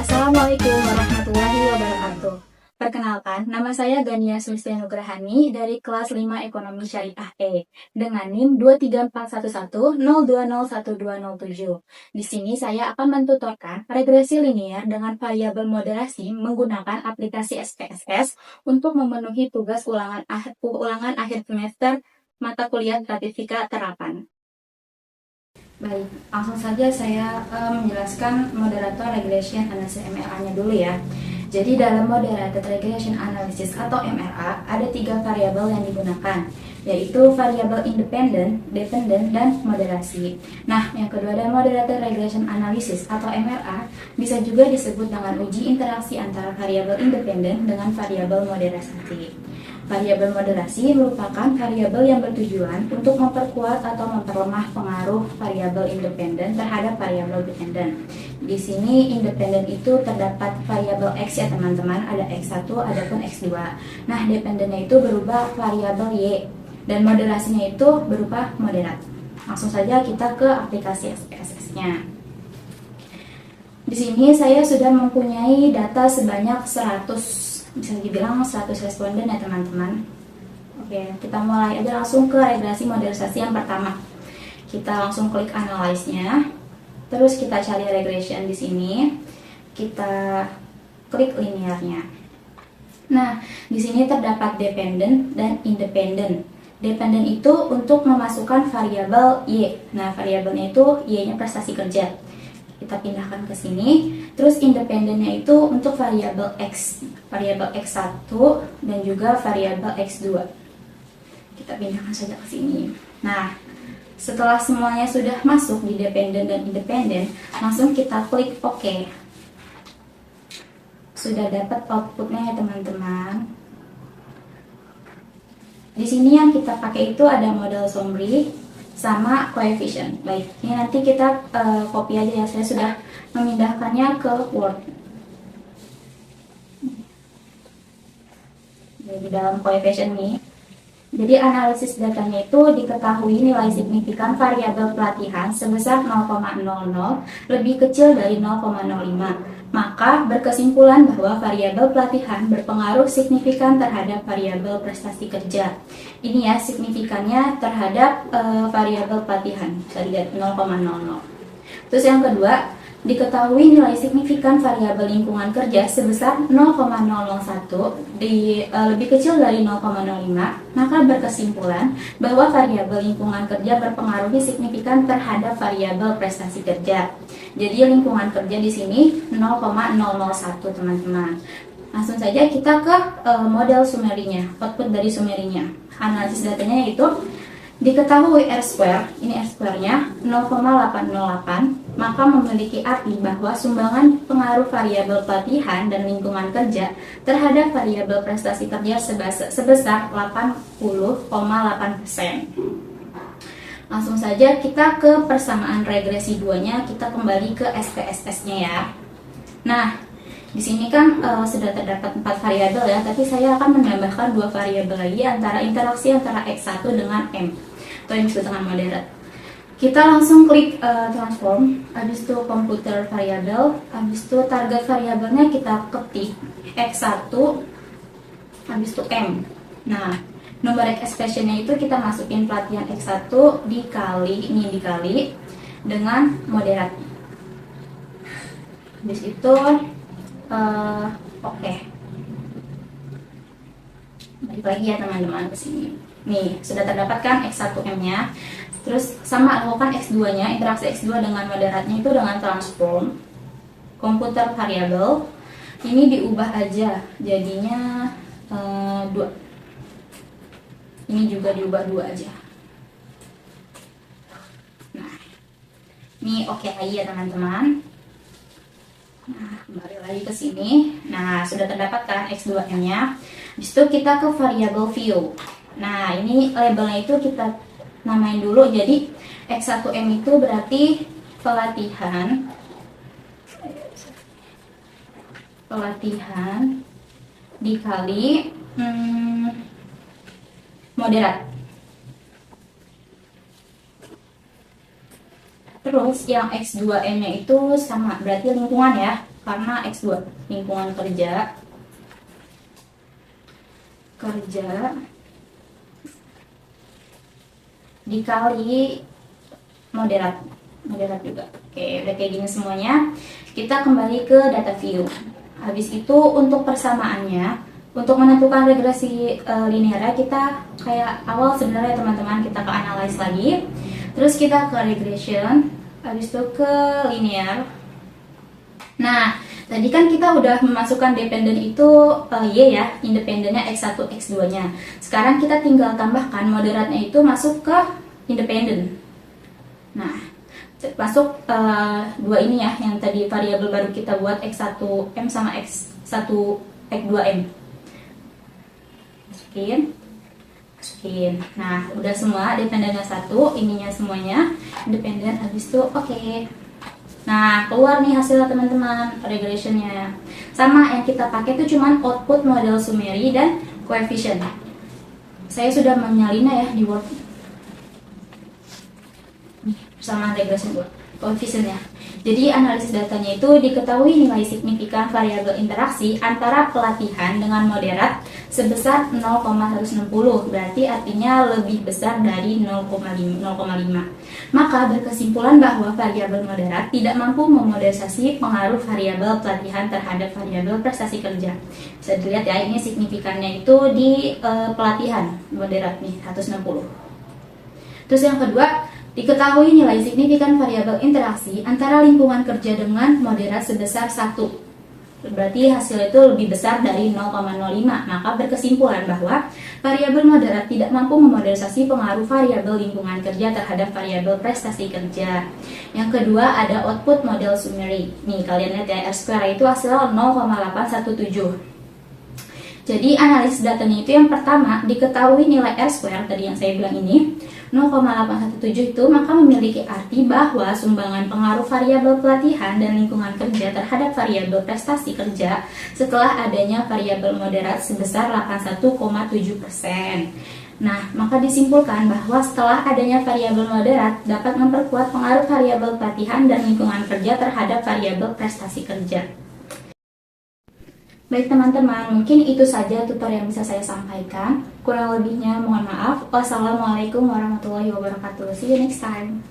Assalamualaikum warahmatullahi wabarakatuh. Perkenalkan, nama saya Gania Sulistiani Nugrahani dari kelas 5 Ekonomi Syariah E dengan NIM 2341102012007. Di sini saya akan mentutorkan regresi linear dengan variabel moderasi menggunakan aplikasi SPSS untuk memenuhi tugas ulangan akhir semester mata kuliah statistika terapan. Baik, langsung saja saya menjelaskan moderator regression analysis MRA-nya dulu ya. Jadi dalam moderated regression analysis atau MRA ada 3 variabel yang digunakan, yaitu variabel independen, dependent, dan moderasi. Nah, yang kedua ada moderated regression analysis atau MRA bisa juga disebut dengan uji interaksi antara variabel independen dengan variabel moderasi. Variabel moderasi merupakan variabel yang bertujuan untuk memperkuat atau memperlemah pengaruh variabel independen terhadap variabel dependen. Di sini independen itu terdapat variabel X ya teman-teman, ada X1, ada pun X2. Nah, dependennya itu berupa variabel Y dan moderasinya itu berupa moderat. Langsung saja kita ke aplikasi SPSS-nya. Di sini saya sudah mempunyai data sebanyak 100, bisa dibilang 100 responden ya teman-teman. Oke, kita mulai aja langsung ke regresi modernisasi yang pertama. Kita langsung klik analyze-nya. Terus kita cari regression di sini. Kita klik linearnya. Nah, di sini terdapat dependent dan independent. Dependent itu untuk memasukkan variabel Y. Nah, variabelnya itu Y-nya prestasi kerja. Kita pindahkan ke sini. Terus independennya itu untuk variabel X, variabel X1 dan juga variabel X2. Kita pindahkan saja ke sini. Nah, setelah semuanya sudah masuk di dependent dan independen, langsung kita klik OK. Sudah dapat outputnya ya teman-teman. Di sini yang kita pakai itu ada model summary sama coefficient. Baik, ini nanti kita copy aja ya. Saya sudah memindahkannya ke Word. Di dalam coefficient ini. Jadi analisis datanya itu diketahui nilai signifikan variabel pelatihan sebesar 0,00 lebih kecil dari 0,05. Maka berkesimpulan bahwa variabel pelatihan berpengaruh signifikan terhadap variabel prestasi kerja. Ini ya signifikannya terhadap variabel pelatihan. Bisa dilihat 0,00. Terus yang kedua, diketahui nilai signifikan variabel lingkungan kerja sebesar 0,001 lebih kecil dari 0,05, maka berkesimpulan bahwa variabel lingkungan kerja berpengaruh signifikan terhadap variabel prestasi kerja. Jadi lingkungan kerja di sini 0,001 teman-teman. Langsung saja kita ke model summary-nya, output dari summary-nya. Analisis datanya yaitu diketahui R-square, ini R-square-nya 0,808, maka memiliki arti bahwa sumbangan pengaruh variabel pelatihan dan lingkungan kerja terhadap variabel prestasi kerja sebesar 80,8%. Langsung saja kita ke persamaan regresi 2-nya, kita kembali ke SPSS-nya ya. Nah, di sini kan sudah terdapat 4 variabel ya, tapi saya akan menambahkan 2 variabel lagi antara interaksi antara X1 dengan M atau yang disebut dengan moderat. Kita langsung klik transform, habis itu computer variable, habis itu target variabelnya kita ketik X1, habis itu M. Nah, numeric expression-nya itu kita masukin pelatihan X1 dikali dengan moderat. Habis itu oke. Balik lagi ya teman-teman ke sini. Nih, sudah terdapatkan X1M-nya. Terus sama lakukan X2-nya, interaksi X2 dengan moderatnya itu dengan transform computer variable. Ini diubah aja jadinya 2. Ini juga diubah 2 aja. Nah, ini oke lagi ya teman-teman. Nah, kembali lagi ke sini. Nah, sudah terdapatkan X2M-nya. Habis itu kita ke variable view. Nah, ini labelnya itu kita namain dulu. Jadi X1M itu berarti pelatihan dikali moderat. Terus yang X2M-nya itu sama, berarti lingkungan ya. karena X2 lingkungan kerja dikali moderat juga. Oke, udah kayak gini semuanya. Kita kembali ke data view. Habis itu untuk persamaannya, untuk menentukan regresi linear kita kayak awal sebenarnya teman-teman, kita ke analyze lagi, terus kita ke regression, habis itu ke linear. Nah, tadi kan kita udah memasukkan dependen itu Y ya, independennya X1, X2 nya. Sekarang kita tinggal tambahkan moderatnya itu masuk ke independen. Nah, masuk dua ini ya, yang tadi variabel baru kita buat X1M sama X1 X2M. Masukin. Nah, udah semua, dependennya satu, ininya semuanya independen, habis itu oke. Nah, keluar nih hasilnya teman-teman, regressionnya. Sama yang kita pakai itu cuman output model summary dan coefficient. Saya sudah menyalinnya ya di Word. Sama regression coefficientnya. Jadi analisis datanya itu diketahui nilai signifikan variabel interaksi antara pelatihan dengan moderat sebesar 0,160, berarti artinya lebih besar dari 0,5. Maka berkesimpulan bahwa variabel moderat tidak mampu memodernisasi pengaruh variabel pelatihan terhadap variabel prestasi kerja. Bisa dilihat ya, ini signifikannya itu di pelatihan moderat nih 160. Terus yang kedua, diketahui nilai signifikan variabel interaksi antara lingkungan kerja dengan moderat sebesar 1. Berarti hasil itu lebih besar dari 0,05. Maka berkesimpulan bahwa variabel moderat tidak mampu memodernisasi pengaruh variabel lingkungan kerja terhadap variabel prestasi kerja. Yang kedua ada output model summary. Nih kalian lihat ya, R2 itu hasil 0,817. Jadi analisis datanya itu yang pertama, diketahui nilai R2 tadi yang saya bilang ini 0,817 itu, maka memiliki arti bahwa sumbangan pengaruh variabel pelatihan dan lingkungan kerja terhadap variabel prestasi kerja setelah adanya variabel moderat sebesar 81,7%. Nah, maka disimpulkan bahwa setelah adanya variabel moderat dapat memperkuat pengaruh variabel pelatihan dan lingkungan kerja terhadap variabel prestasi kerja. Baik teman-teman, mungkin itu saja tutor yang bisa saya sampaikan. Kurang lebihnya mohon maaf. Wassalamualaikum warahmatullahi wabarakatuh. See you next time.